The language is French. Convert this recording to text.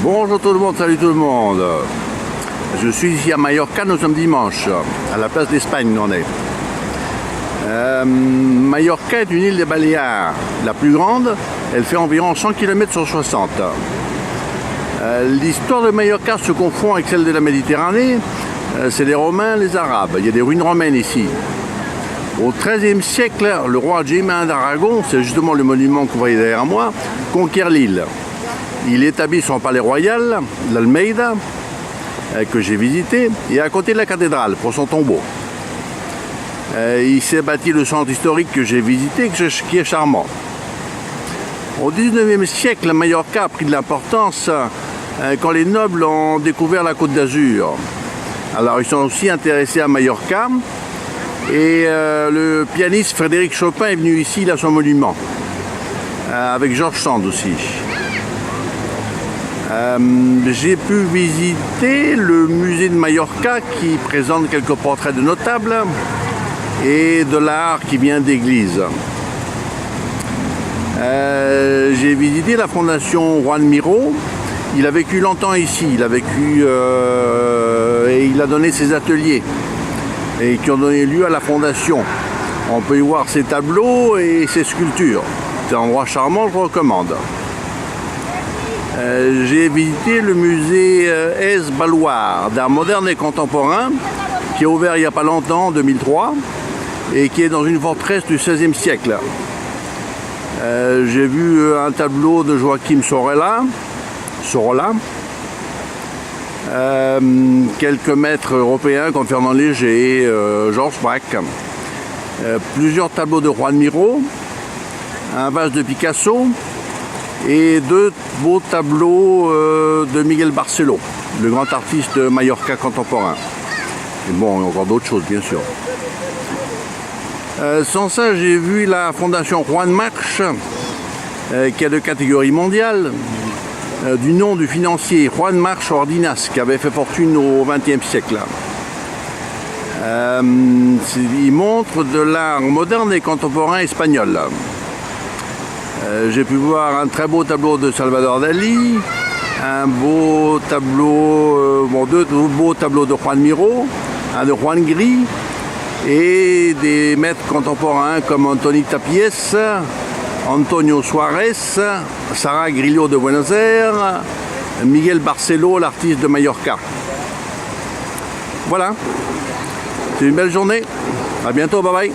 Bonjour tout le monde, salut tout le monde. Je suis ici à Mallorca, nous sommes dimanche, à la place d'Espagne on est. Mallorca est une île des Baléares, la plus grande, elle fait environ 100 km sur 60. L'histoire de Mallorca se confond avec celle de la Méditerranée, c'est les Romains, les Arabes, il y a des ruines romaines ici. Au XIIIe siècle, le roi Jaime d'Aragon, c'est justement le monument que vous voyez derrière moi, conquiert l'île. Il établit son palais royal, l'Almeida, que j'ai visité, et à côté de la cathédrale, pour son tombeau. Il s'est bâti le centre historique que j'ai visité, qui est charmant. Au XIXe siècle, Mallorca a pris de l'importance quand les nobles ont découvert la Côte d'Azur. Alors ils sont aussi intéressés à Mallorca, et le pianiste Frédéric Chopin est venu ici, il a son monument, avec George Sand aussi. J'ai pu visiter le musée de Mallorca qui présente quelques portraits de notables et de l'art qui vient d'église. J'ai visité la fondation Juan Miró. Il a vécu longtemps ici, il a vécu et il a donné ses ateliers et qui ont donné lieu à la fondation. On peut y voir ses tableaux et ses sculptures. C'est un endroit charmant, je recommande. J'ai visité le musée Es Baluard d'art moderne et contemporain qui est ouvert il n'y a pas longtemps, en 2003, et qui est dans une forteresse du XVIe siècle. J'ai vu un tableau de Joachim Sorolla, quelques maîtres européens comme Fernand Léger, Georges Braque, plusieurs tableaux de Juan Miró, un vase de Picasso, et deux beaux tableaux de Miguel Barceló, le grand artiste de Mallorca contemporain. Et bon, il y a encore d'autres choses, bien sûr. Sans ça, j'ai vu la fondation Juan March, qui est de catégorie mondiale, du nom du financier Juan March Ordinas, qui avait fait fortune au XXe siècle. Il montre de l'art moderne et contemporain espagnol. J'ai pu voir un très beau tableau de Salvador Dali, un beau tableau, deux beaux tableaux de Juan Miró, un de Juan Gris, et des maîtres contemporains comme Antoni Tapies, Antonio Suarez, Sara Grillo de Buenos Aires, Miguel Barceló, l'artiste de Mallorca. Voilà, c'est une belle journée, à bientôt, bye bye.